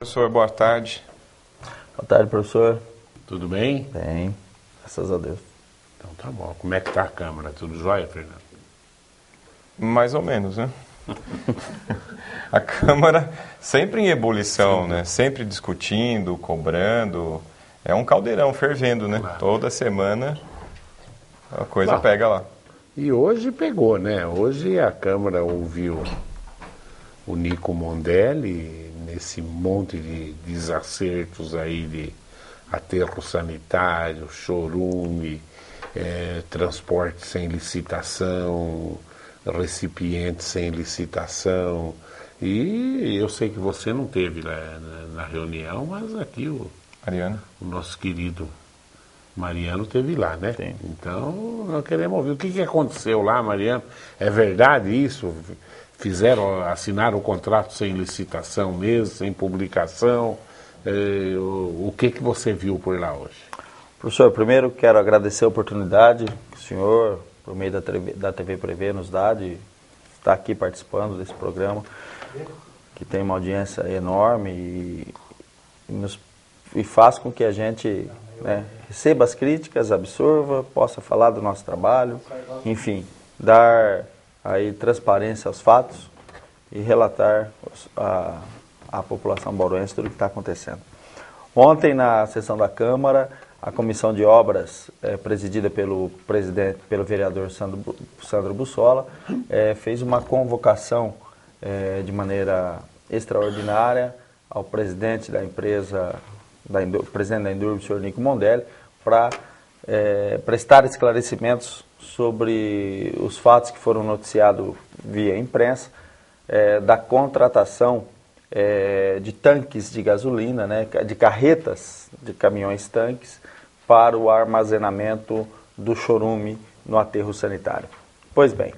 Professor, boa tarde. Boa tarde, professor. Tudo bem? Bem, graças a Deus. Então tá bom. Como é que tá a Câmara? Tudo jóia, Fernando? Mais ou menos, né? A Câmara sempre em ebulição, né? Sempre discutindo, cobrando. É um caldeirão fervendo, né? Claro. Toda semana a coisa Claro. pega lá. E hoje pegou, né? Hoje a Câmara ouviu o Nico Mondelli nesse monte de desacertos aí de aterro sanitário, chorume, transporte sem licitação, recipiente sem licitação. E eu sei que você não teve lá na reunião, mas aqui o Mariana? nosso querido Mariano teve lá, né? Sim. Então, nós queremos ouvir. O que aconteceu lá, Mariano? É verdade isso? Assinaram o contrato sem licitação mesmo, sem publicação? O que você viu por lá hoje? Professor, primeiro quero agradecer a oportunidade que o senhor, por meio da TV Prevê, nos dá de estar aqui participando desse programa, que tem uma audiência enorme e faz com que a gente, né, receba as críticas, absorva, possa falar do nosso trabalho, enfim, dar aí transparência aos fatos e relatar à população bauruense tudo o que está acontecendo. Ontem, na sessão da Câmara, a Comissão de Obras, presidida pelo vereador Sandro Bussola, fez uma convocação de maneira extraordinária ao presidente da empresa, presidente da Indurb, o senhor Nico Mondelli, para prestar esclarecimentos sobre os fatos que foram noticiados via imprensa, da contratação de tanques de gasolina, né, de carretas de caminhões-tanques para o armazenamento do chorume no aterro sanitário. Pois bem,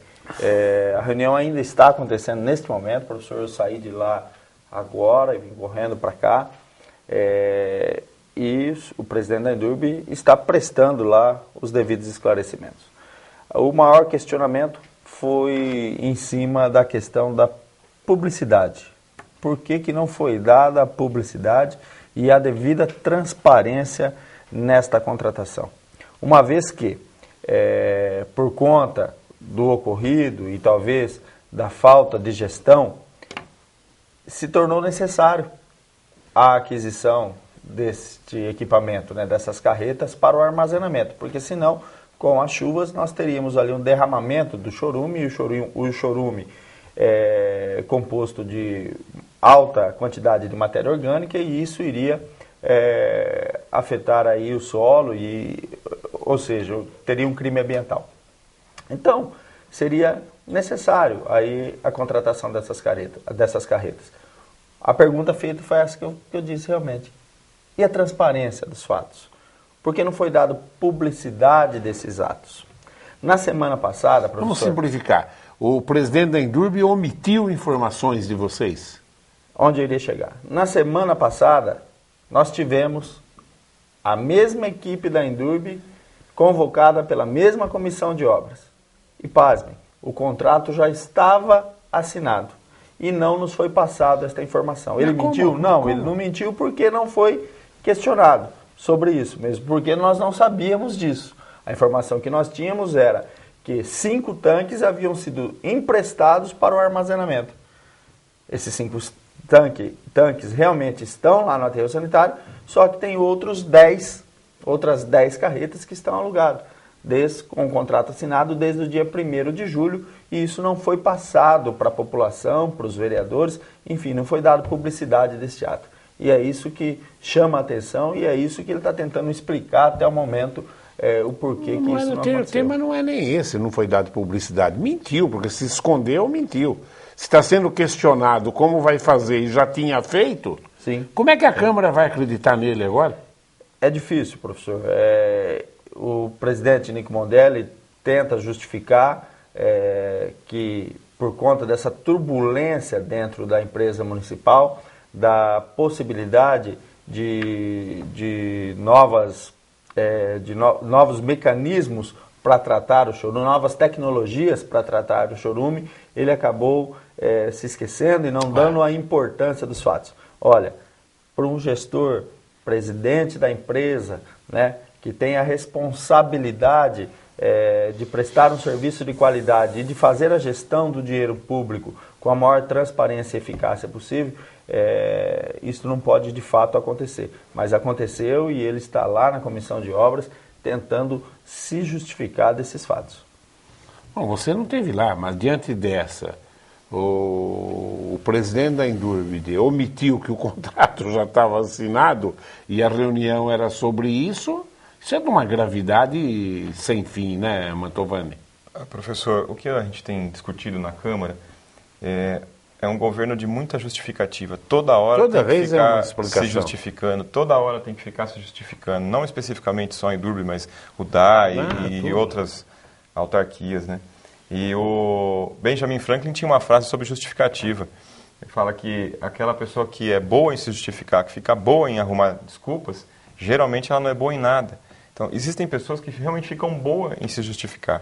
a reunião ainda está acontecendo neste momento, professor, eu saí de lá agora e vim correndo para cá, e o presidente da Indurb está prestando lá os devidos esclarecimentos. O maior questionamento foi em cima da questão da publicidade. Por que não foi dada a publicidade e a devida transparência nesta contratação? Uma vez que, por conta do ocorrido e talvez da falta de gestão, se tornou necessário a aquisição deste equipamento, né, dessas carretas para o armazenamento, porque senão, com as chuvas, nós teríamos ali um derramamento do chorume, e o chorume é composto de alta quantidade de matéria orgânica, e isso iria afetar aí o solo, ou seja, teria um crime ambiental. Então, seria necessário aí a contratação dessas carretas. A pergunta feita foi essa que eu disse realmente. E a transparência dos fatos? Por que não foi dada publicidade desses atos? Na semana passada, professor... Vamos simplificar. O presidente da Indurb omitiu informações de vocês? Onde eu iria chegar? Na semana passada, nós tivemos a mesma equipe da Indurb convocada pela mesma comissão de obras. E pasmem, o contrato já estava assinado e não nos foi passado esta informação. Ele mentiu? Não, ele não mentiu porque não foi questionado sobre isso mesmo, porque nós não sabíamos disso. A informação que nós tínhamos era que 5 tanques haviam sido emprestados para o armazenamento. Esses 5 tanques realmente estão lá no aterro sanitário, só que tem outras 10 carretas que estão alugadas, com o contrato assinado desde o dia 1º de julho, e isso não foi passado para a população, para os vereadores, enfim, não foi dado publicidade deste ato. E é isso que chama a atenção e é isso que ele está tentando explicar até o momento, o porquê que isso não aconteceu. O tema não é nem esse, não foi dado publicidade. Mentiu, porque se escondeu, mentiu. Se está sendo questionado como vai fazer e já tinha feito, sim, como é que a Câmara vai acreditar nele agora? É difícil, professor. O presidente Nico Mondelli tenta justificar que, por conta dessa turbulência dentro da empresa municipal, da possibilidade de novos mecanismos para tratar o chorume, novas tecnologias para tratar o chorume, ele acabou se esquecendo e não dando a importância dos fatos. Olha, para um gestor, presidente da empresa, né, que tem a responsabilidade de prestar um serviço de qualidade e de fazer a gestão do dinheiro público com a maior transparência e eficácia possível, isso não pode de fato acontecer. Mas aconteceu e ele está lá na comissão de obras tentando se justificar desses fatos. Bom, você não esteve lá, mas diante dessa, o presidente da Endurbid omitiu que o contrato já estava assinado e a reunião era sobre isso. Isso é de uma gravidade sem fim, né, Mantovani? Professor, o que a gente tem discutido na Câmara é um governo de muita justificativa. Toda hora Toda tem que vez é uma ficar explicação. se justificando, toda hora tem que ficar se justificando, não especificamente só em Endurbid, mas o DAI e outras autarquias, né? E o Benjamin Franklin tinha uma frase sobre justificativa. Ele fala que aquela pessoa que é boa em se justificar, que fica boa em arrumar desculpas, geralmente ela não é boa em nada. Então, existem pessoas que realmente ficam boas em se justificar.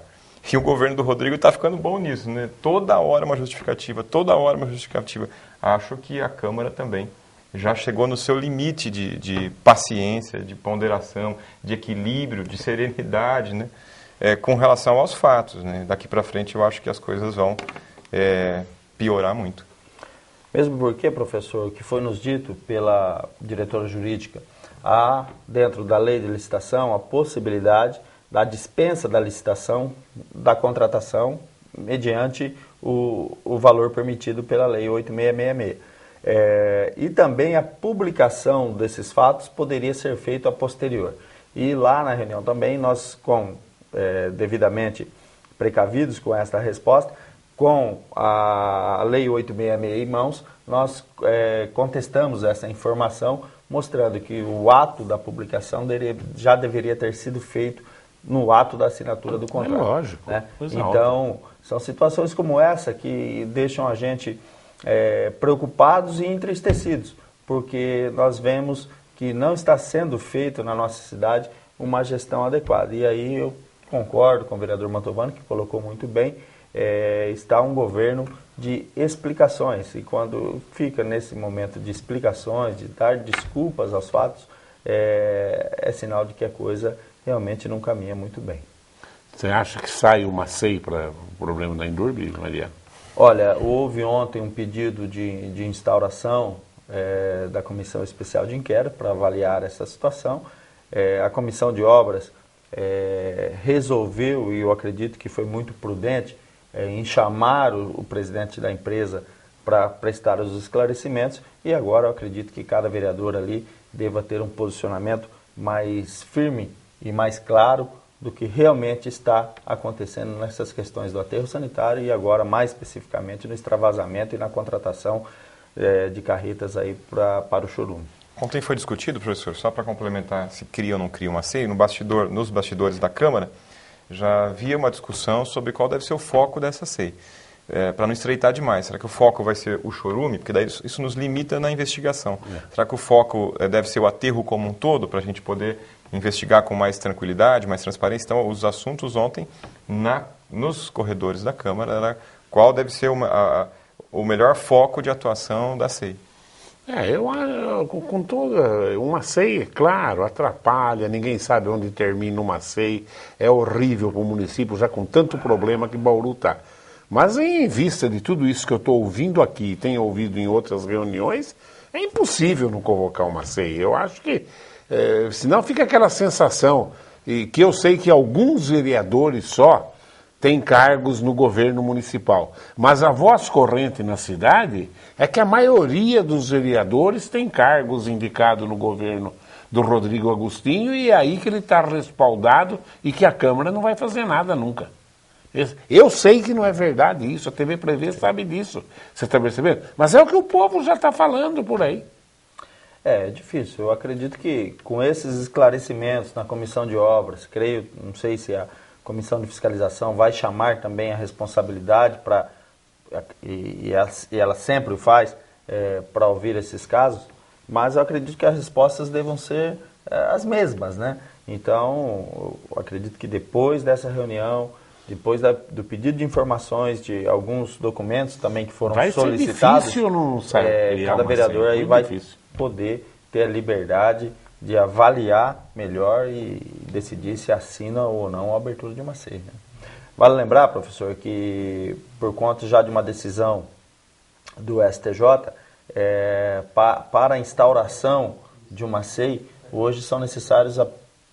E o governo do Rodrigo está ficando bom nisso, né? Toda hora uma justificativa, toda hora uma justificativa. Acho que a Câmara também já chegou no seu limite de paciência, de ponderação, de equilíbrio, de serenidade, né? Com relação aos fatos, né? Daqui para frente eu acho que as coisas vão piorar muito. Mesmo porque, professor, o que foi nos dito pela diretora jurídica, há, dentro da lei de licitação, a possibilidade da dispensa da licitação, da contratação, mediante o valor permitido pela lei 8666. E também a publicação desses fatos poderia ser feita a posterior. E lá na reunião também, nós, devidamente precavidos com esta resposta, com a Lei 866 em mãos, nós contestamos essa informação, mostrando que o ato da publicação já deveria ter sido feito no ato da assinatura do contrato. É lógico. Né? Então, óbvio. São situações como essa que deixam a gente preocupados e entristecidos, porque nós vemos que não está sendo feito na nossa cidade uma gestão adequada. E aí eu concordo com o vereador Mantovani, que colocou muito bem, está um governo de explicações, e quando fica nesse momento de explicações, de dar desculpas aos fatos, é sinal de que a coisa realmente não caminha muito bem. Você acha que sai uma SEI para o problema da Endurbid, Maria? Olha, houve ontem um pedido de instauração da Comissão Especial de Inquérito para avaliar essa situação. A Comissão de Obras resolveu, e eu acredito que foi muito prudente, em chamar o presidente da empresa para prestar os esclarecimentos, e agora eu acredito que cada vereador ali deva ter um posicionamento mais firme e mais claro do que realmente está acontecendo nessas questões do aterro sanitário e agora mais especificamente no extravasamento e na contratação de carretas aí para o chorume. Ontem foi discutido, professor, só para complementar se cria ou não cria uma SEI, nos bastidores da Câmara, já havia uma discussão sobre qual deve ser o foco dessa SEI, para não estreitar demais. Será que o foco vai ser o chorume? Porque daí isso nos limita na investigação. Será que o foco deve ser o aterro como um todo, para a gente poder investigar com mais tranquilidade, mais transparência? Então, os assuntos ontem, nos corredores da Câmara, era qual deve ser o melhor foco de atuação da SEI. Com toda uma SEI, claro, atrapalha, ninguém sabe onde termina uma SEI, é horrível para o município, já com tanto problema que Bauru está. Mas em vista de tudo isso que eu estou ouvindo aqui, tenho ouvido em outras reuniões, é impossível não convocar uma SEI. Eu acho que, senão fica aquela sensação, que eu sei que alguns vereadores só têm cargos no governo municipal. Mas a voz corrente na cidade é que a maioria dos vereadores tem cargos indicados no governo do Rodrigo Agostinho, e é aí que ele está respaldado e que a Câmara não vai fazer nada nunca. Eu sei que não é verdade isso, a TV Prevê sabe disso. Você está percebendo? Mas é o que o povo já está falando por aí. É difícil. Eu acredito que com esses esclarecimentos na comissão de obras, não sei se a comissão de fiscalização vai chamar também a responsabilidade e ela sempre o faz para ouvir esses casos, mas eu acredito que as respostas devam ser as mesmas, né? Então, eu acredito que depois dessa reunião, depois do pedido de informações de alguns documentos também que foram solicitados, ser difícil não sair, cada vereador aí vai poder ter a liberdade de avaliar melhor e decidir se assina ou não a abertura de uma SEI, né? Vale lembrar, professor, que por conta já de uma decisão do STJ, para a instauração de uma SEI, hoje são necessários,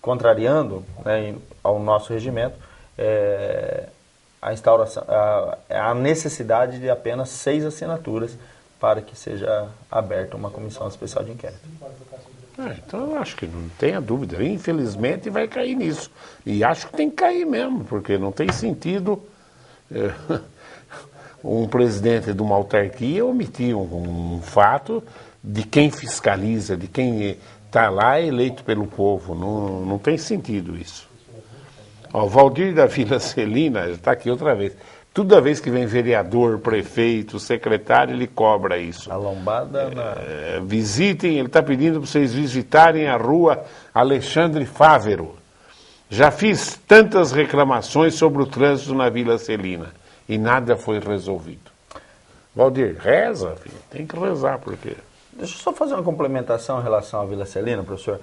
contrariando, né, ao nosso regimento, a instauração, a necessidade de apenas 6 assinaturas para que seja aberta uma comissão especial de inquérito. Então eu acho que não tenha dúvida. Infelizmente vai cair nisso. E acho que tem que cair mesmo, porque não tem sentido um presidente de uma autarquia omitir um fato de quem fiscaliza, de quem está lá eleito pelo povo. Não tem sentido isso. Ó, o Valdir da Vila Celina está aqui outra vez. Toda vez que vem vereador, prefeito, secretário, ele cobra isso. A lombada visitem, ele está pedindo para vocês visitarem a rua Alexandre Fávero. Já fiz tantas reclamações sobre o trânsito na Vila Celina e nada foi resolvido. Valdir, reza, filho. Tem que rezar, porque... Deixa eu só fazer uma complementação em relação à Vila Celina, professor.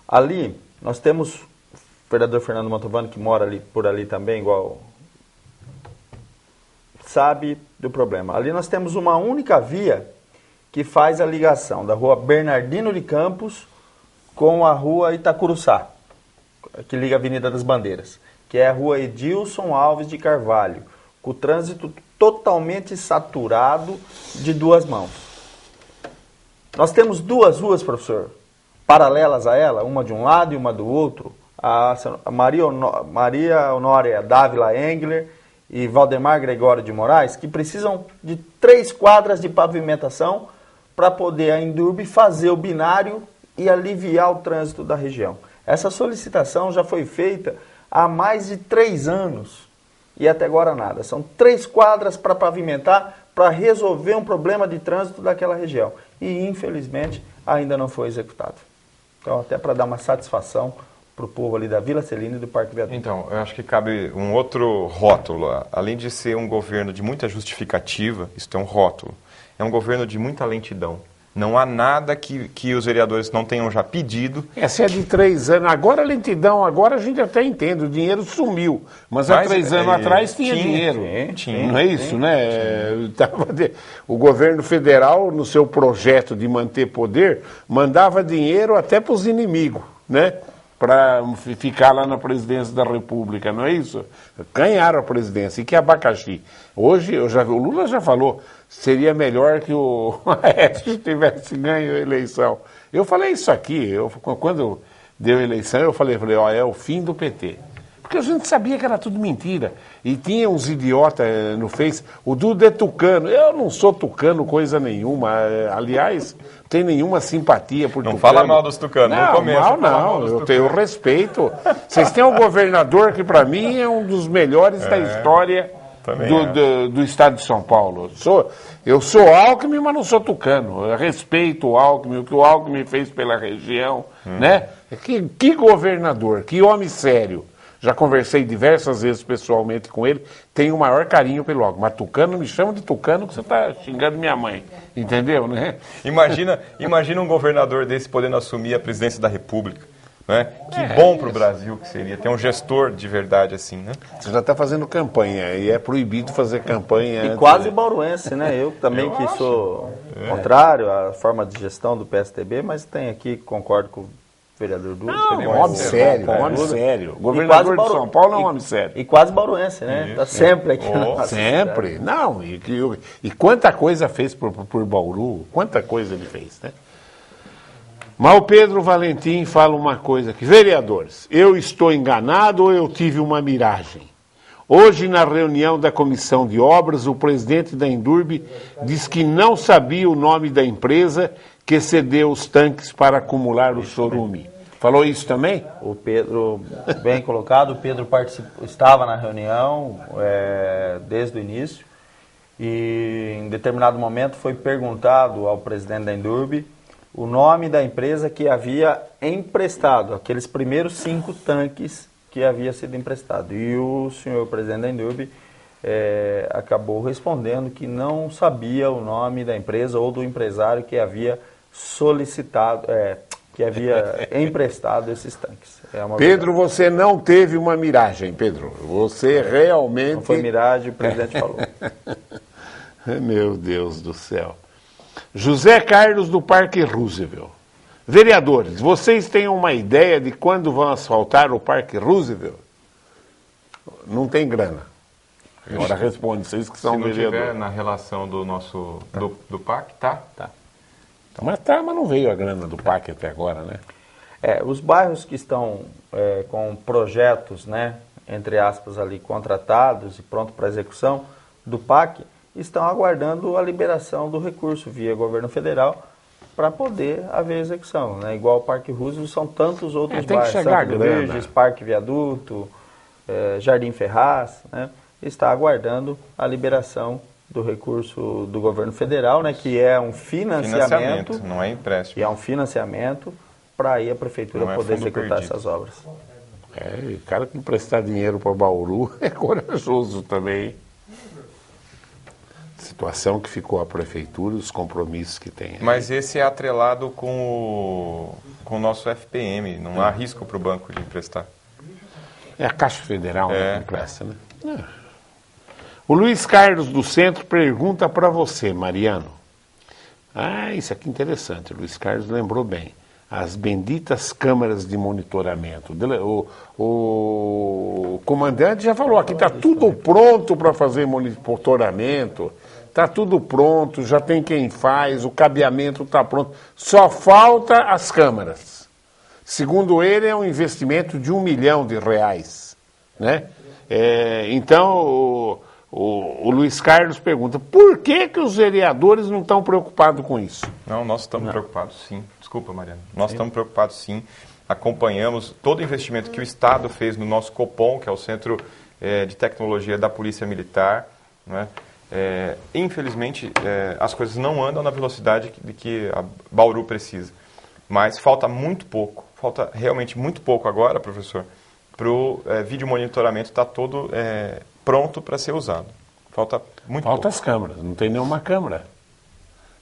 Ali, nós temos o vereador Fernando Mantovani, que mora ali, por ali também, igual... sabe do problema. Ali nós temos uma única via que faz a ligação da rua Bernardino de Campos com a rua Itacuruçá, que liga a Avenida das Bandeiras, que é a rua Edilson Alves de Carvalho, com o trânsito totalmente saturado de duas mãos. Nós temos 2 ruas, professor, paralelas a ela, uma de um lado e uma do outro, a Maria Honória Dávila Engler e Valdemar Gregório de Moraes, que precisam de 3 quadras de pavimentação para poder a Indurb fazer o binário e aliviar o trânsito da região. Essa solicitação já foi feita há mais de 3 anos e até agora nada. São 3 quadras para pavimentar, para resolver um problema de trânsito daquela região. E, infelizmente, ainda não foi executado. Então, até para dar uma satisfação para o povo ali da Vila Celina e do Parque Viaduto. Então, eu acho que cabe um outro rótulo. Além de ser um governo de muita justificativa, isso é um rótulo, é um governo de muita lentidão. Não há nada que os vereadores não tenham já pedido. Essa é de 3 anos. Agora a lentidão, agora a gente até entende, o dinheiro sumiu. Mas há 3 anos atrás tinha dinheiro. Tinha, não é isso, né? O governo federal, no seu projeto de manter poder, mandava dinheiro até para os inimigos, né? Para ficar lá na presidência da República, não é isso? Ganharam a presidência. E que abacaxi. Hoje, o Lula já falou, seria melhor que o Aécio tivesse ganho a eleição. Eu falei isso aqui, quando deu a eleição, eu falei, ó, é o fim do PT. Porque a gente sabia que era tudo mentira. E tinha uns idiotas no Face, o Duda é tucano. Eu não sou tucano coisa nenhuma. Aliás, não tenho nenhuma simpatia por tucano. Não fala mal dos tucanos, não começa. Não, eu tenho respeito. Vocês têm um governador que para mim é um dos melhores da história do estado de São Paulo. Eu sou Alckmin, mas não sou tucano. Eu respeito o Alckmin, o que o Alckmin fez pela região, né? Que governador, que homem sério. Já conversei diversas vezes pessoalmente com ele, tenho o maior carinho pelo Alckmin. Mas tucano, me chama de tucano que você está xingando minha mãe. Entendeu, né? Imagina um governador desse podendo assumir a presidência da República. Né? Que bom para o Brasil que seria ter um gestor de verdade assim, né? Você já está fazendo campanha e é proibido fazer campanha. E quase bauruense, né? Eu também sou contrário à forma de gestão do PSDB, mas tem aqui, concordo com o vereador Duda. Não, um homem sério, um homem sério. O governador de São Paulo é um homem sério. E quase bauruense, né? Está sempre aqui. Sempre. Não, e quanta coisa fez por Bauru, quanta coisa ele fez, né? Mas o Pedro Valentim fala uma coisa aqui. Vereadores, eu estou enganado ou eu tive uma miragem? Hoje, na reunião da Comissão de Obras, o presidente da Indurb diz que não sabia o nome da empresa que cedeu os tanques para acumular o chorume. Falou isso também? O Pedro, bem colocado, o Pedro estava na reunião desde o início e em determinado momento foi perguntado ao presidente da Indurb o nome da empresa que havia emprestado, aqueles primeiros 5 tanques que havia sido emprestado. E o senhor presidente da Indurb acabou respondendo que não sabia o nome da empresa ou do empresário que havia solicitado, que havia emprestado esses tanques. Pedro, você não teve uma miragem, Pedro. Você realmente... Não foi miragem, o presidente falou. Meu Deus do céu. José Carlos do Parque Roosevelt. Vereadores, vocês têm uma ideia de quando vão asfaltar o Parque Roosevelt? Não tem grana. Agora responde, vocês que são vereadores. Se não tiver na relação do nosso do PAC, tá. Mas não veio a grana do PAC até agora, né? Os bairros que estão com projetos, né, entre aspas, ali contratados e pronto para execução do PAC, estão aguardando a liberação do recurso via governo federal para poder haver execução, né? Igual o Parque Roosevelt, são tantos outros bairros, Santo Virges, Parque Viaduto, Jardim Ferraz, né? Está aguardando a liberação do recurso do governo federal, né? Que é um financiamento, não é empréstimo. Que é um financiamento para aí a prefeitura poder executar essas obras. O cara que emprestar dinheiro para Bauru é corajoso também. Situação que ficou a prefeitura, os compromissos que tem. Mas esse é atrelado com o nosso FPM, não há risco para o banco de emprestar. É a Caixa Federal que empresta, né? O Luiz Carlos do Centro pergunta para você, Mariano. Isso aqui é interessante, o Luiz Carlos lembrou bem. As benditas câmaras de monitoramento. O comandante já falou, aqui está tudo pronto para fazer monitoramento, está tudo pronto, já tem quem faz, o cabeamento está pronto, só falta as câmaras. Segundo ele, é um investimento de R$1 milhão, né? Então, o Luiz Carlos pergunta, por que os vereadores não estão preocupados com isso? Não, nós estamos preocupados sim. Desculpa, Mariano. Nós estamos preocupados sim. Acompanhamos todo o investimento que o Estado fez no nosso Copom, que é o Centro de Tecnologia da Polícia Militar, né? Infelizmente, as coisas não andam na velocidade de que a Bauru precisa. Mas falta muito pouco, falta realmente muito pouco agora, professor, para o vídeo monitoramento estar todo pronto para ser usado. Falta muito pouco. Falta as câmeras, não tem nenhuma câmera.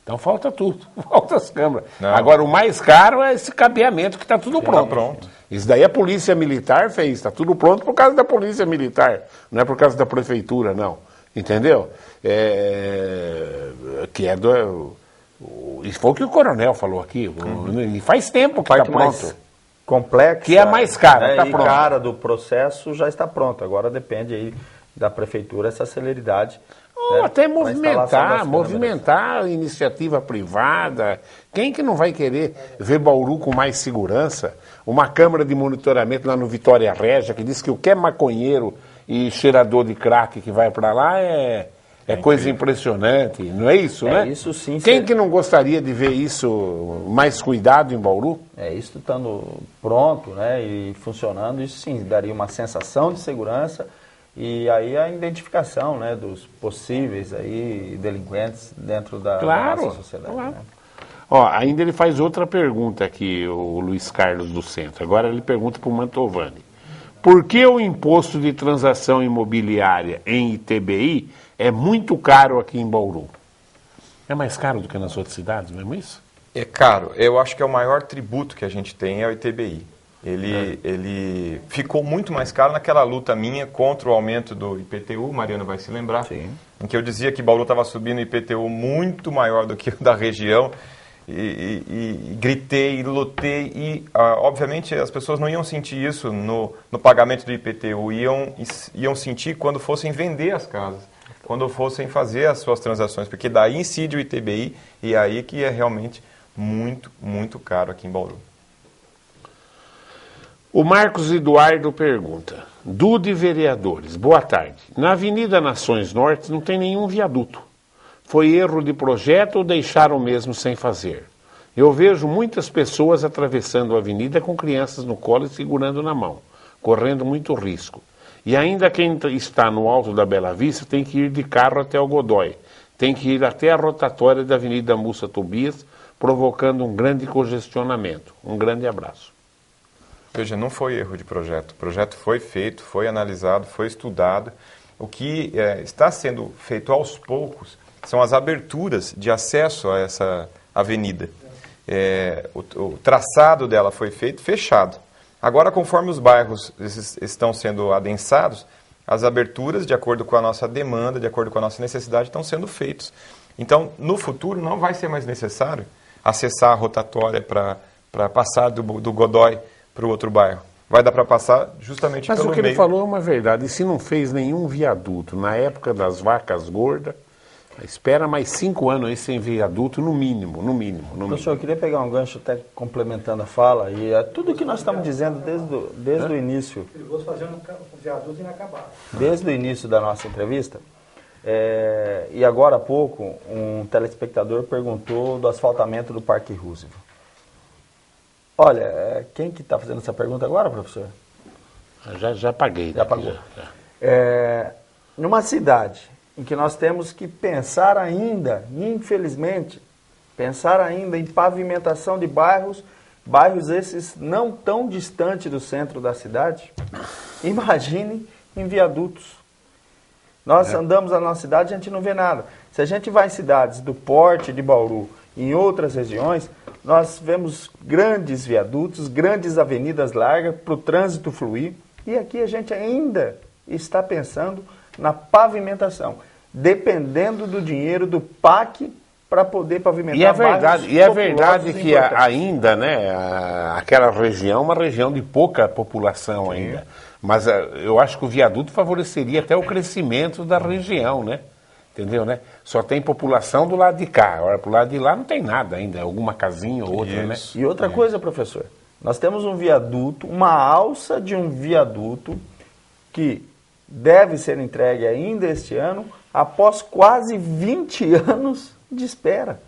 Então falta tudo, falta as câmeras. Não. Agora o mais caro é esse cabeamento que está tudo pronto. Está pronto. Isso daí a Polícia Militar fez, está tudo pronto por causa da Polícia Militar, não é por causa da Prefeitura, não. Entendeu? Isso foi o que o coronel falou aqui. E faz tempo que está pronto. Complexo. Que é mais caro, né? Tá E pronto. cara do processo já está pronto. Agora depende aí da prefeitura essa celeridade. Ou até movimentar câmeras. a iniciativa privada. Quem que não vai querer ver Bauru com mais segurança? Uma câmara de monitoramento lá no Vitória Régia, que diz que o que é maconheiro e cheirador de crack que vai para lá é coisa impressionante. Não é isso, né? Isso sim. Quem que não gostaria de ver isso mais cuidado em Bauru? Isso estando pronto, né, e funcionando, isso sim daria uma sensação de segurança. E aí a identificação, né, dos possíveis aí delinquentes dentro da nossa sociedade. Claro. Né? Ainda ele faz outra pergunta aqui, o Luiz Carlos do Centro. Agora ele pergunta para o Mantovani. Por que o imposto de transação imobiliária em ITBI é muito caro aqui em Bauru? É mais caro do que nas outras cidades, mesmo isso? É caro. Eu acho que é o maior tributo que a gente tem é o ITBI. Ele ficou muito mais caro naquela luta minha contra o aumento do IPTU, Mariana vai se lembrar, Sim. em que eu dizia que Bauru estava subindo o IPTU muito maior do que o da região, e gritei, lutei, e obviamente as pessoas não iam sentir isso no pagamento do IPTU, iam sentir quando fossem vender as casas, quando fossem fazer as suas transações, porque daí incide o ITBI, e aí que é realmente muito, muito caro aqui em Bauru. O Marcos Eduardo pergunta, Dude Vereadores, boa tarde. Na Avenida Nações Norte não tem nenhum viaduto. Foi erro de projeto ou deixaram mesmo sem fazer? Eu vejo muitas pessoas atravessando a avenida com crianças no colo e segurando na mão, correndo muito risco. E ainda quem está no alto da Bela Vista tem que ir de carro até o Godói. Tem que ir até a rotatória da Avenida Mussa Tobias, provocando um grande congestionamento. Um grande abraço. Veja, não foi erro de projeto. O projeto foi feito, foi analisado, foi estudado. O que está sendo feito aos poucos são as aberturas de acesso a essa avenida. o traçado dela foi feito, fechado. Agora, conforme os bairros estão sendo adensados, as aberturas, de acordo com a nossa demanda, de acordo com a nossa necessidade, estão sendo feitos. Então, no futuro, não vai ser mais necessário acessar a rotatória para passar do Godói para o outro bairro. Vai dar para passar justamente Mas pelo o que meio. ele falou é uma verdade. E se não fez nenhum viaduto na época das vacas gordas, espera mais 5 anos aí sem viaduto, no mínimo. Professor, eu queria pegar um gancho até complementando a fala, e é tudo que nós estamos dizendo desde o início. Perigoso fazer um viaduto inacabado. Desde o início da nossa entrevista, e agora há pouco, um telespectador perguntou do asfaltamento do Parque Roosevelt. Olha, quem que está fazendo essa pergunta agora, professor? Já paguei. Já pagou. Numa cidade em que nós temos que pensar ainda, infelizmente, em pavimentação de bairros esses não tão distantes do centro da cidade, imagine em viadutos. Nós andamos na nossa cidade e a gente não vê nada. Se a gente vai em cidades do porte de Bauru, em outras regiões, nós vemos grandes viadutos, grandes avenidas largas para o trânsito fluir. E aqui a gente ainda está pensando na pavimentação, dependendo do dinheiro do PAC para poder pavimentar. E é verdade que ainda, né, aquela região é uma região de pouca população ainda. Mas eu acho que o viaduto favoreceria até o crescimento da região, né? Entendeu, né? Só tem população do lado de cá. Agora, pro lado de lá não tem nada ainda. Alguma casinha ou outra, né? E outra coisa, professor. Nós temos um viaduto, uma alça de um viaduto que deve ser entregue ainda este ano, após quase 20 anos de espera.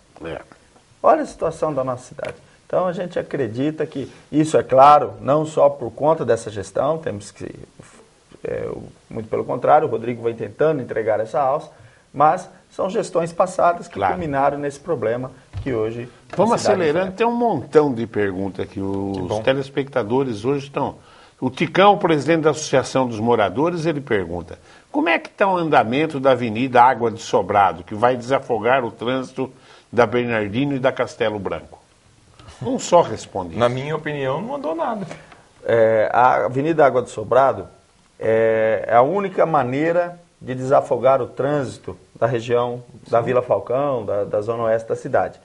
Olha a situação da nossa cidade. Então a gente acredita que isso, é claro, não só por conta dessa gestão, temos que, muito pelo contrário, o Rodrigo vai tentando entregar essa alça, mas são gestões passadas que culminaram nesse problema que hoje... Vamos acelerando, tem um montão de perguntas aqui. Os telespectadores hoje estão... O Ticão, presidente da Associação dos Moradores, ele pergunta: como é que está o andamento da Avenida Água de Sobrado, que vai desafogar o trânsito da Bernardino e da Castelo Branco? Um só responde. Na minha opinião, não andou nada. A Avenida Água de Sobrado é a única maneira de desafogar o trânsito da região da Vila Falcão, da zona oeste da cidade.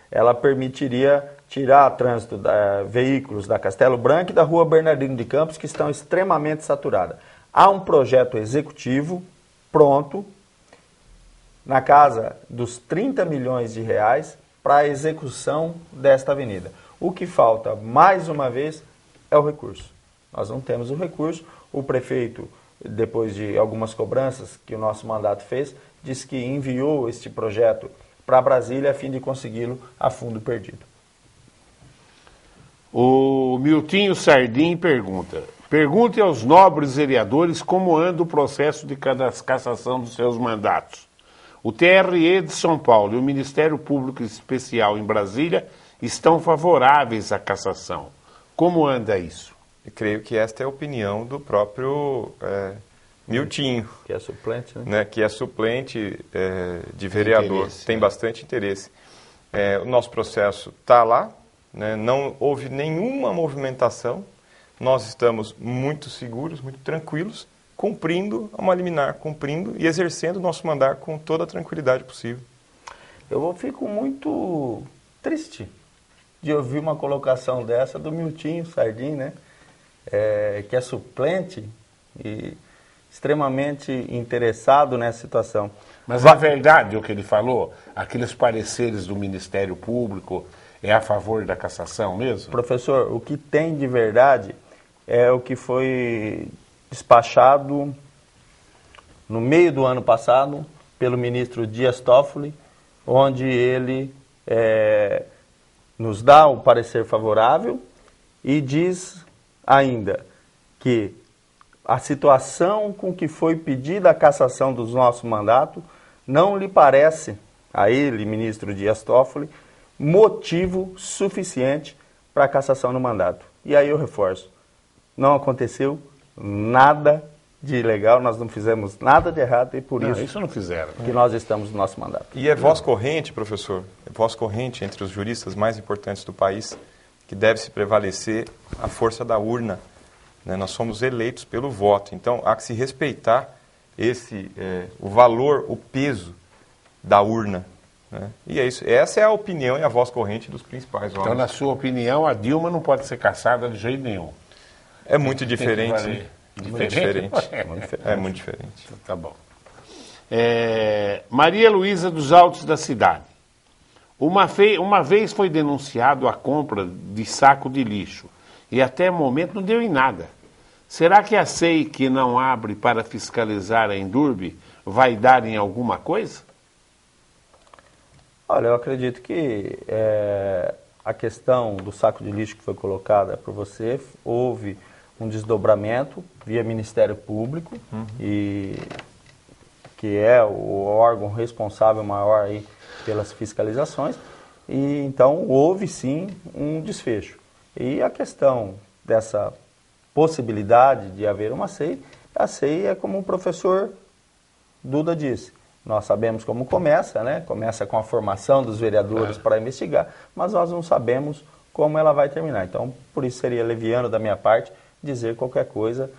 Ela permitiria tirar trânsito veículos da Castelo Branco e da Rua Bernardino de Campos, que estão extremamente saturadas. Há um projeto executivo pronto, na casa dos 30 milhões de reais, para a execução desta avenida. O que falta, mais uma vez, é o recurso. Nós não temos o recurso. O prefeito, depois de algumas cobranças que o nosso mandato fez, disse que enviou este projeto para Brasília a fim de consegui-lo a fundo perdido. O Miltinho Sardim pergunta: pergunte aos nobres vereadores como anda o processo de cassação dos seus mandatos. O TRE de São Paulo e o Ministério Público Especial em Brasília estão favoráveis à cassação. Como anda isso? Eu creio que esta é a opinião do próprio Miltinho. Que é suplente, né? Que é suplente de vereador. Tem bastante interesse. O nosso processo está lá, né? Não houve nenhuma movimentação. Nós estamos muito seguros, muito tranquilos, cumprindo uma liminar, cumprindo e exercendo o nosso mandato com toda a tranquilidade possível. Eu fico muito triste de ouvir uma colocação dessa do Miltinho Sardim, né? Que é suplente e extremamente interessado nessa situação. Mas é verdade o que ele falou? Aqueles pareceres do Ministério Público é a favor da cassação mesmo? Professor, o que tem de verdade é o que foi despachado no meio do ano passado pelo ministro Dias Toffoli, onde ele nos dá o parecer favorável e diz ainda que a situação com que foi pedida a cassação do nosso mandato não lhe parece, a ele, ministro Dias Toffoli, motivo suficiente para a cassação do mandato. E aí eu reforço, não aconteceu nada de ilegal, nós não fizemos nada de errado e por Isso não fizeram. que nós estamos no nosso mandato. E é voz corrente, professor, é voz corrente entre os juristas mais importantes do país, que deve se prevalecer a força da urna. Né? Nós somos eleitos pelo voto, então há que se respeitar o valor, o peso da urna. Né? E é isso. Essa é a opinião e a voz corrente dos principais órgãos. Então, na sua opinião, a Dilma não pode ser caçada de jeito nenhum. É muito diferente. Tem que valer. Muito diferente. É. É muito diferente. Tá bom. Maria Luísa dos Altos da Cidade. Uma vez foi denunciado a compra de saco de lixo e até o momento não deu em nada. Será que a SEI, que não abre para fiscalizar a Endurbe, vai dar em alguma coisa? Olha, eu acredito que a questão do saco de lixo que foi colocada por você, houve um desdobramento via Ministério Público, e que é o órgão responsável maior aí pelas fiscalizações, e então houve sim um desfecho. E a questão dessa possibilidade de haver uma SEI, a SEI é como o professor Duda disse, nós sabemos como começa, né? Começa com a formação dos vereadores para investigar, mas nós não sabemos como ela vai terminar. Então, por isso seria leviano da minha parte dizer qualquer coisa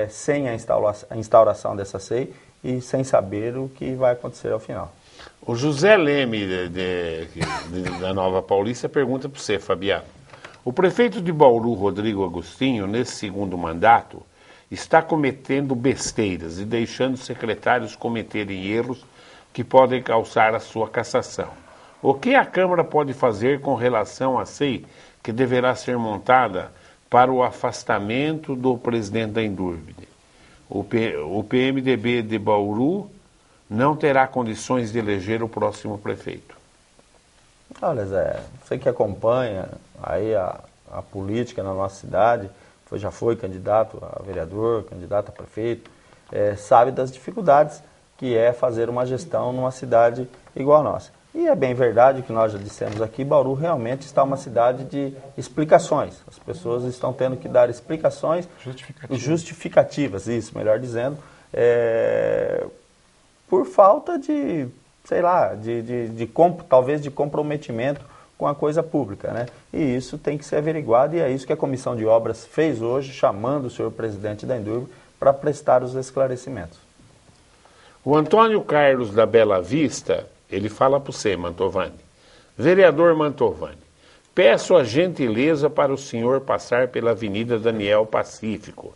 sem a instauração dessa SEI e sem saber o que vai acontecer ao final. O José Leme, da Nova Paulista, pergunta para você, Fabiano. O prefeito de Bauru, Rodrigo Agostinho, nesse segundo mandato, está cometendo besteiras e deixando secretários cometerem erros que podem causar a sua cassação. O que a Câmara pode fazer com relação à SEI, que deverá ser montada para o afastamento do presidente da Endurbe? O PMDB de Bauru não terá condições de eleger o próximo prefeito. Olha, Zé, você que acompanha aí a política na nossa cidade, já foi candidato a vereador, candidato a prefeito, sabe das dificuldades que é fazer uma gestão numa cidade igual a nossa. E é bem verdade que nós já dissemos aqui, Bauru realmente está uma cidade de explicações. As pessoas estão tendo que dar explicações justificativas, isso, melhor dizendo, por falta de, sei lá, talvez de comprometimento com a coisa pública, né? E isso tem que ser averiguado e é isso que a Comissão de Obras fez hoje, chamando o senhor presidente da Endurbe para prestar os esclarecimentos. O Antônio Carlos da Bela Vista, ele fala para você, Mantovani. Vereador Mantovani, peço a gentileza para o senhor passar pela Avenida Daniel Pacífico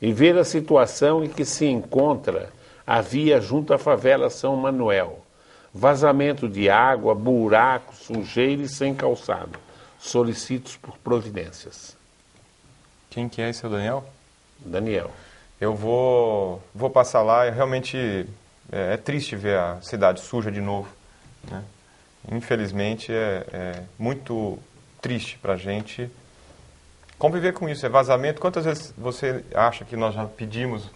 e ver a situação em que se encontra a via junto à favela São Manuel. Vazamento de água, buraco, sujeira e sem calçado. Solicito por providências. Quem que é esse, o Daniel? Daniel. Eu vou passar lá e realmente é triste ver a cidade suja de novo. Né? Infelizmente é muito triste para a gente conviver com isso. É vazamento. Quantas vezes você acha que nós já pedimos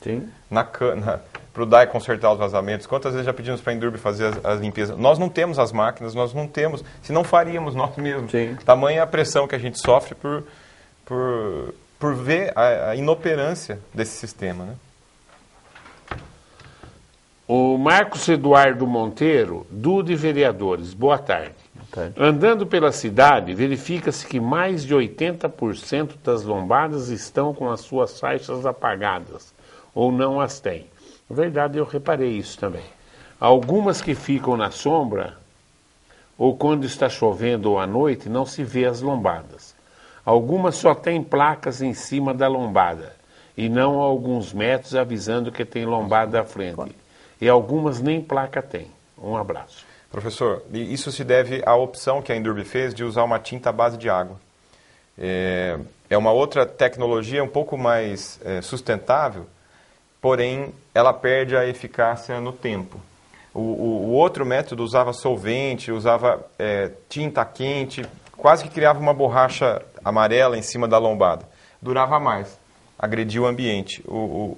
para o DAI consertar os vazamentos? Quantas vezes já pedimos para a Endurbe fazer as limpezas? Nós não temos as máquinas, nós não temos, se não faríamos nós mesmos. Sim. Tamanha a pressão que a gente sofre por ver a inoperância desse sistema. Né? O Marcos Eduardo Monteiro, Duda e vereadores, boa tarde. Andando pela cidade, verifica-se que mais de 80% das lombadas estão com as suas faixas apagadas, ou não as têm. Na verdade, eu reparei isso também. Algumas que ficam na sombra, ou quando está chovendo ou à noite, não se vê as lombadas. Algumas só têm placas em cima da lombada, e não a alguns metros avisando que tem lombada à frente. E algumas nem placa têm. Um abraço. Professor, isso se deve à opção que a Endurbe fez de usar uma tinta à base de água. É uma outra tecnologia um pouco mais sustentável, porém ela perde a eficácia no tempo. O outro método usava solvente, usava tinta quente, quase que criava uma borracha amarela em cima da lombada. Durava mais, agredia o ambiente.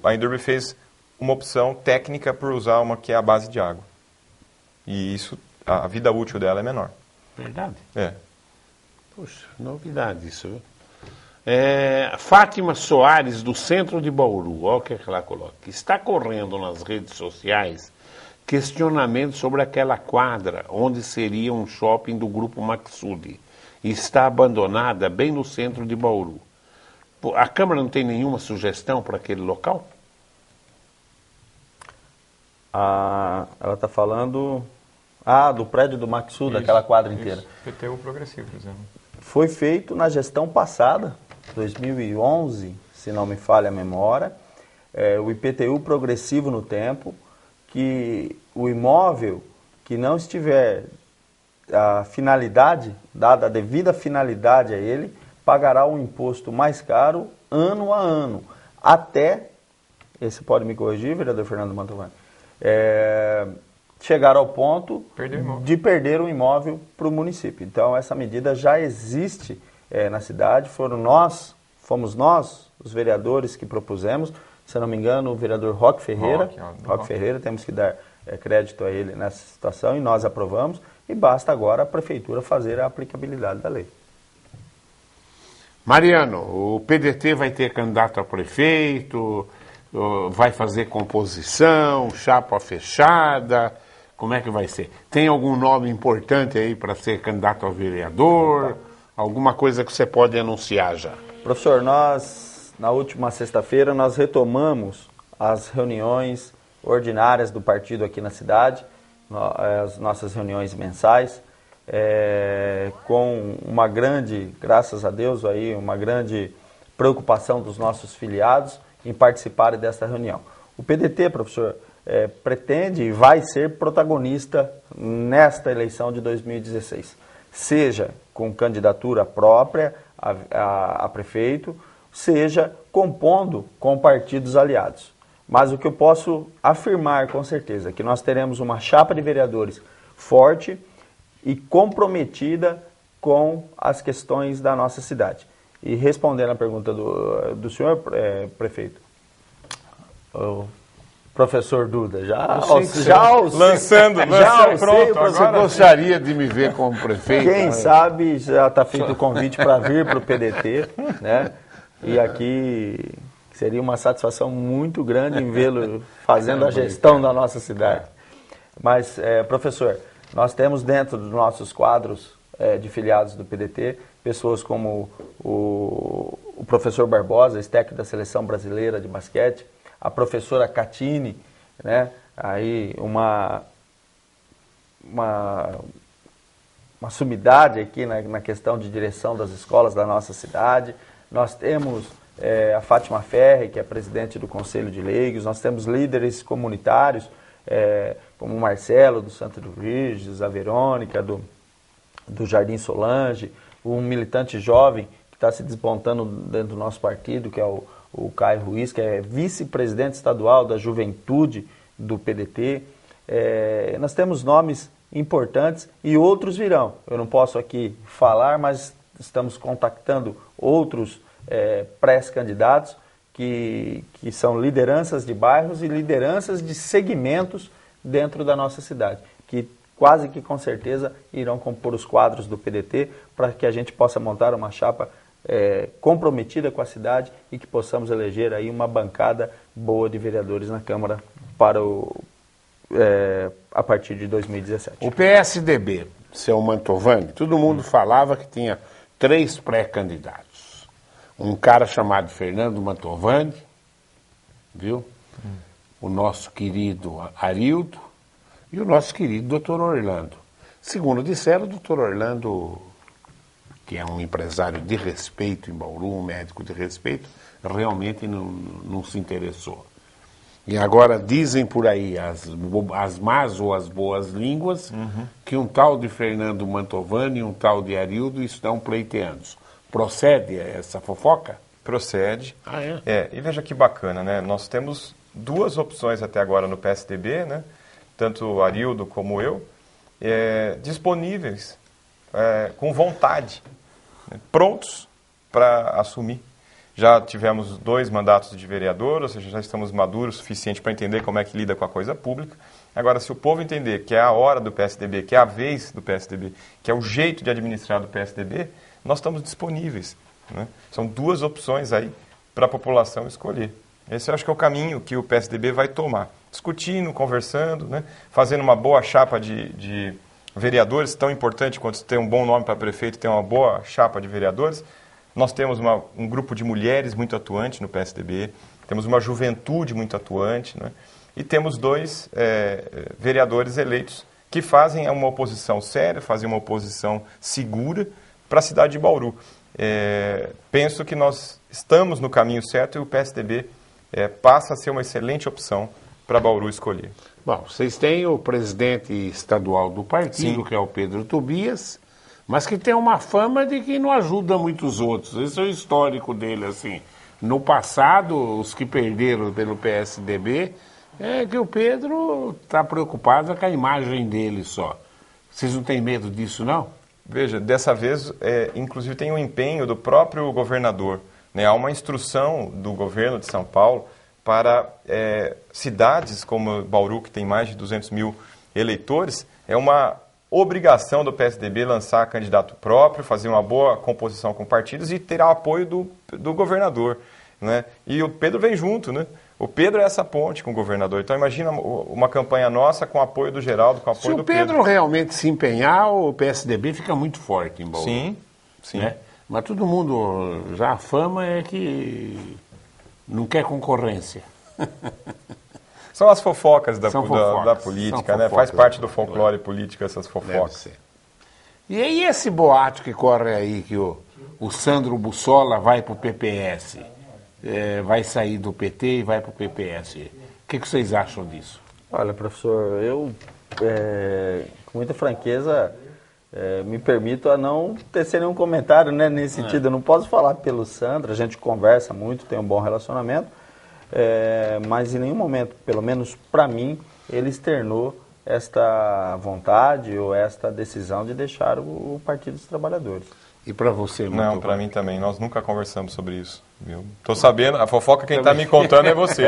A Endurbe fez uma opção técnica por usar uma que é a base de água. E isso, a vida útil dela é menor. Verdade? É. Puxa, novidade isso, viu? Fátima Soares, do centro de Bauru, olha o que ela coloca. Está correndo nas redes sociais questionamento sobre aquela quadra onde seria um shopping do Grupo Maxud. Está abandonada bem no centro de Bauru. A Câmara não tem nenhuma sugestão para aquele local? Ela está falando do prédio do Maxud, aquela quadra inteira. PTU progressivo, por exemplo. Foi feito na gestão passada, 2011, se não me falha a memória, o IPTU progressivo no tempo, que o imóvel que não estiver a finalidade, dada a devida finalidade a ele, pagará um imposto mais caro ano a ano, até, esse pode me corrigir, vereador Fernando Mantovani, chegar ao ponto de perder o imóvel para o município. Então, essa medida já existe na cidade, fomos nós, os vereadores, que propusemos, se eu não me engano, o vereador Roque Ferreira, Ferreira, temos que dar crédito a ele nessa situação, e nós aprovamos, e basta agora a prefeitura fazer a aplicabilidade da lei. Mariano, o PDT vai ter candidato a prefeito, vai fazer composição, chapa fechada, como é que vai ser? Tem algum nome importante aí para ser candidato a vereador? Alguma coisa que você pode anunciar já? Professor, nós, na última sexta-feira, nós retomamos as reuniões ordinárias do partido aqui na cidade, as nossas reuniões mensais, com uma grande, graças a Deus, aí, uma grande preocupação dos nossos filiados em participarem desta reunião. O PDT, professor, pretende e vai ser protagonista nesta eleição de 2016, seja com candidatura própria a prefeito, seja compondo com partidos aliados. Mas o que eu posso afirmar com certeza é que nós teremos uma chapa de vereadores forte e comprometida com as questões da nossa cidade. E respondendo a pergunta do senhor prefeito, o professor Duda, lançando pronto. Você gostaria de me ver como prefeito? Quem sabe já está feito o convite para vir para o PDT, né? E aqui seria uma satisfação muito grande em vê-lo fazendo a gestão da nossa cidade. Mas, professor, nós temos dentro dos nossos quadros de filiados do PDT pessoas como o professor Barbosa, ex-técnico da Seleção Brasileira de Basquete, a professora Catine, né? Aí uma sumidade aqui na questão de direção das escolas da nossa cidade. Nós temos a Fátima Ferri, que é presidente do Conselho de Leigos. Nós temos líderes comunitários, como o Marcelo, do Santo do Virges, a Verônica, do Jardim Solange, um militante jovem que está se despontando dentro do nosso partido, que é o Caio Ruiz, que é vice-presidente estadual da Juventude do PDT. Nós temos nomes importantes e outros virão. Eu não posso aqui falar, mas estamos contactando outros pré-candidatos que são lideranças de bairros e lideranças de segmentos dentro da nossa cidade, que quase que com certeza irão compor os quadros do PDT para que a gente possa montar uma chapa comprometida com a cidade e que possamos eleger aí uma bancada boa de vereadores na Câmara para a partir de 2017. O PSDB, seu Mantovani, todo mundo falava que tinha 3 pré-candidatos. Um cara chamado Fernando Mantovani, viu? O nosso querido Arildo e o nosso querido Dr. Orlando. Segundo disseram, o Dr. Orlando, que é um empresário de respeito em Bauru, um médico de respeito, realmente não se interessou. E agora dizem por aí, as más ou as boas línguas, que um tal de Fernando Mantovani e um tal de Arildo estão pleiteando. Procede essa fofoca? Procede. Ah, é? E veja que bacana, né? Nós temos 2 opções até agora no PSDB, né? Tanto o Arildo como eu, disponíveis, com vontade, né? Prontos para assumir. Já tivemos 2 mandatos de vereador, ou seja, já estamos maduros o suficiente para entender como é que lida com a coisa pública. Agora, se o povo entender que é a hora do PSDB, que é a vez do PSDB, que é o jeito de administrar do PSDB, nós estamos disponíveis né? São duas opções aí para a população escolher. Esse eu acho que é o caminho que o PSDB vai tomar. Discutindo, conversando, né? Fazendo uma boa chapa de vereadores, tão importante quanto ter um bom nome para prefeito, ter uma boa chapa de vereadores. Nós temos um grupo de mulheres muito atuante no PSDB, temos uma juventude muito atuante, né? E temos dois vereadores eleitos que fazem uma oposição séria, fazem uma oposição segura para a cidade de Bauru. Penso que nós estamos no caminho certo e o PSDB passa a ser uma excelente opção para Bauru escolher. Bom, vocês têm o presidente estadual do partido, Sim. que é o Pedro Tobias, mas que tem uma fama de que não ajuda muitos outros. Esse é o histórico dele, assim. No passado, os que perderam pelo PSDB, é que o Pedro está preocupado com a imagem dele só. Vocês não têm medo disso, não? Veja, dessa vez, inclusive tem um empenho do próprio governador, né? Há uma instrução do governo de São Paulo para cidades como Bauru, que tem mais de 200 mil eleitores, é uma obrigação do PSDB lançar candidato próprio, fazer uma boa composição com partidos e ter o apoio do governador, né? E o Pedro vem junto, né? O Pedro é essa ponte com o governador. Então imagina uma campanha nossa com o apoio do Geraldo, com o apoio do Pedro. Se o Pedro realmente se empenhar, o PSDB fica muito forte em Bauru. Sim, sim. Né? Mas todo mundo, já a fama é que não quer concorrência. São as fofocas da Fofocas, política, né? Faz parte do folclore político essas Deve fofocas. ser. E aí esse boato que corre aí, que o Sandro Bussola vai para o PPS, vai sair do PT e vai para o PPS. O que vocês acham disso? Olha, professor, eu, com muita franqueza, me permito a não tecer nenhum comentário, né, nesse sentido. Eu não posso falar pelo Sandro, a gente conversa muito, tem um bom relacionamento, mas em nenhum momento, pelo menos para mim, ele externou esta vontade ou esta decisão de deixar o Partido dos Trabalhadores. E para você, Não, Matheus? para mim também. Nós nunca conversamos sobre isso. Viu? Tô sabendo, a fofoca quem está me contando é você.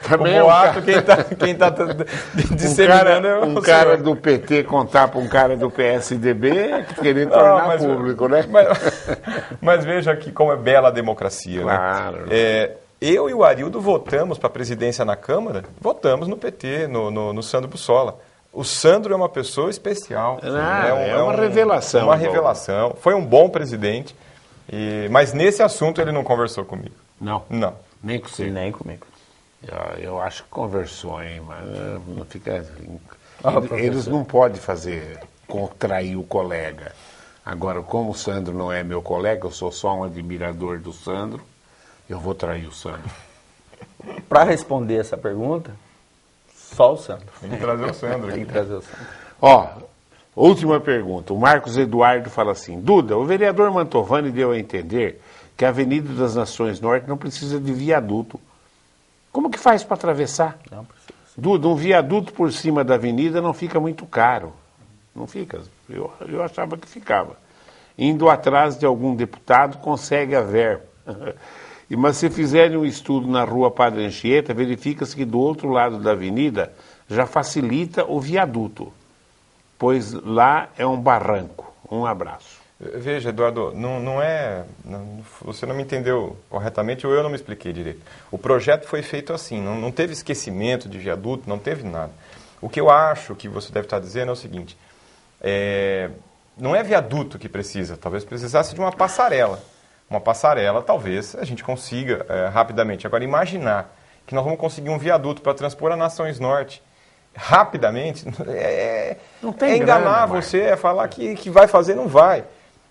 Também O boato quem tá disseminando é um o cara senhor. do PT contar para um cara do PSDB é querer tornar mas- público, né? Mas veja que como é bela a democracia. Claro. Né? Eu e o Arildo votamos para a presidência na Câmara, votamos no PT, no Sandro Bussola. O Sandro é uma pessoa especial. É uma revelação. Uma revelação. Foi um bom presidente, mas nesse assunto ele não conversou comigo. Não, Não. nem com você. Nem comigo. Eu acho que conversou, hein, mas não fica. Professor. Eles não podem contrair o colega. Agora, como o Sandro não é meu colega, eu sou só um admirador do Sandro, eu vou trair o Sandro. Para responder essa pergunta, só o Sandro. Tem que trazer o Sandro. Tem que trazer o Sandro. Ó, última pergunta. O Marcos Eduardo fala assim: Duda, o vereador Mantovani deu a entender que a Avenida das Nações Norte não precisa de viaduto. Como que faz para atravessar? Não precisa. Duda, um viaduto por cima da avenida não fica muito caro. Não fica? Eu achava que ficava. Indo atrás de algum deputado, consegue a verba. Mas se fizerem um estudo na rua Padre Anchieta, verifica-se que do outro lado da avenida já facilita o viaduto, pois lá é um barranco. Um abraço. Veja, Eduardo, você não me entendeu corretamente ou eu não me expliquei direito. O projeto foi feito assim, não teve esquecimento de viaduto, não teve nada. O que eu acho que você deve estar dizendo é o seguinte, não é viaduto que precisa, talvez precisasse de uma passarela. Uma passarela, talvez, a gente consiga rapidamente. Agora, imaginar que nós vamos conseguir um viaduto para transpor a Nações Norte rapidamente, Não tem enganar grana, você, é falar que vai fazer, não vai.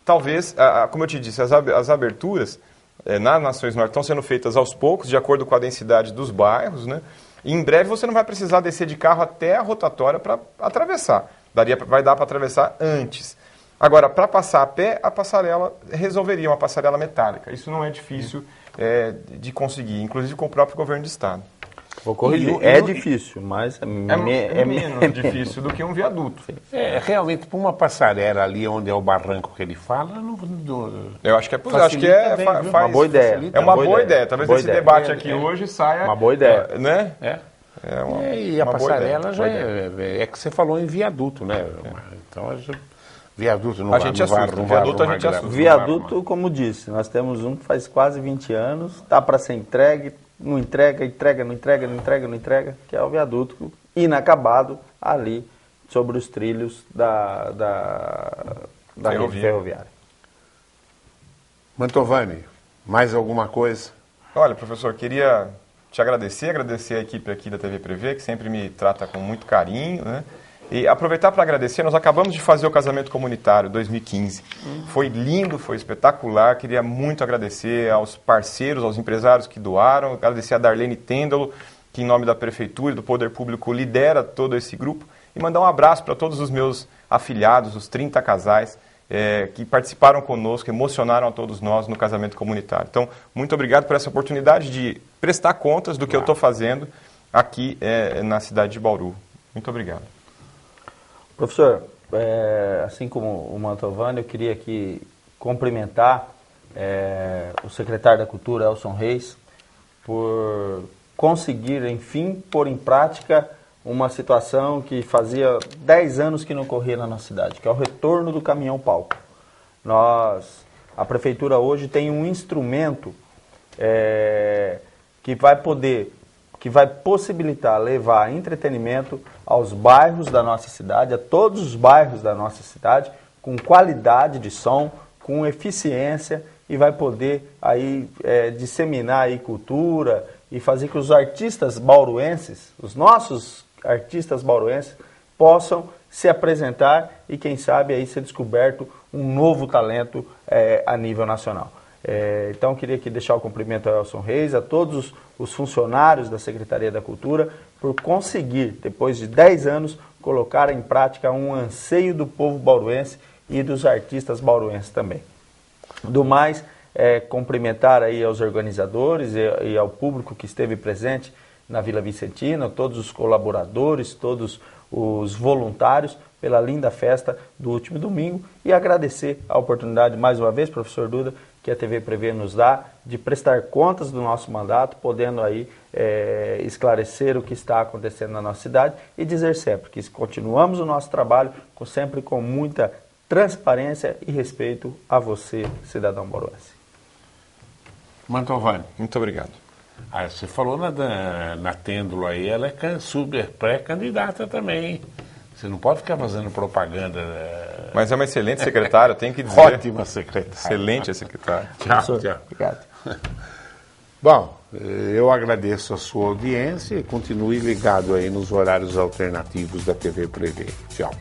Talvez, como eu te disse, as aberturas nas Nações Norte estão sendo feitas aos poucos, de acordo com a densidade dos bairros, né? E em breve você não vai precisar descer de carro até a rotatória para atravessar. Vai dar para atravessar antes. Agora, para passar a pé, a passarela resolveria, uma passarela metálica. Isso não é difícil de conseguir, inclusive com o próprio governo do Estado. Vou corrigir. É difícil, mas É menos difícil do que um viaduto. Realmente, para uma passarela ali onde é o barranco que ele fala, Eu acho que é possível. Acho que Facilita bem, viu? uma boa ideia. facilita. É uma boa ideia. Talvez Boa esse ideia. debate aqui hoje saia... Uma boa ideia. Né? E a uma boa passarela ideia. já é que você falou em viaduto, né? Então Viaduto não A vai, gente não vai assusta. arrumar, Viaduto a arrumar gente grama, assusta. não vai Viaduto, arrumar. como disse, nós temos um que faz quase 20 anos, está para ser entregue, não entrega, não entrega, que é o viaduto inacabado ali sobre os trilhos da rede ferroviária. Mantovani, mais alguma coisa? Olha, professor, queria te agradecer a equipe aqui da TV Prevê, que sempre me trata com muito carinho, né? E aproveitar para agradecer, nós acabamos de fazer o casamento comunitário 2015. Foi lindo, foi espetacular, queria muito agradecer aos parceiros, aos empresários que doaram, agradecer a Darlene Têndalo, que em nome da Prefeitura e do Poder Público lidera todo esse grupo, e mandar um abraço para todos os meus afiliados, os 30 casais, que participaram conosco, emocionaram a todos nós no casamento comunitário. Então, muito obrigado por essa oportunidade de prestar contas do que eu estou fazendo aqui na cidade de Bauru. Muito obrigado. Professor, assim como o Mantovani, eu queria aqui cumprimentar o secretário da Cultura, Elson Reis, por conseguir, enfim, pôr em prática uma situação que fazia 10 anos que não ocorria na nossa cidade, que é o retorno do caminhão-palco. A Prefeitura hoje tem um instrumento que vai possibilitar levar entretenimento aos bairros da nossa cidade, a todos os bairros da nossa cidade, com qualidade de som, com eficiência, e vai poder aí disseminar aí cultura e fazer que os artistas bauruenses, os nossos artistas bauruenses, possam se apresentar e, quem sabe, aí ser descoberto um novo talento a nível nacional. Então, queria aqui deixar o cumprimento ao Elson Reis, a todos os funcionários da Secretaria da Cultura, por conseguir, depois de 10 anos, colocar em prática um anseio do povo bauruense e dos artistas bauruenses também. Do mais, cumprimentar aí aos organizadores e ao público que esteve presente na Vila Vicentina, todos os colaboradores, todos os voluntários, pela linda festa do último domingo, e agradecer a oportunidade mais uma vez, professor Duda, que a TV Prevê nos dá, de prestar contas do nosso mandato, podendo aí esclarecer o que está acontecendo na nossa cidade e dizer sempre que continuamos o nosso trabalho sempre com muita transparência e respeito a você, cidadão bauruense. Mantovani. Muito obrigado. Você falou na Têndalo aí, ela é super pré-candidata também, hein? Você não pode ficar fazendo propaganda. Mas é uma excelente secretária, tem que dizer. Ótima secretária. Excelente a secretária. Tchau, tchau. Obrigado. Bom, eu agradeço a sua audiência e continue ligado aí nos horários alternativos da TV Prevê. Tchau.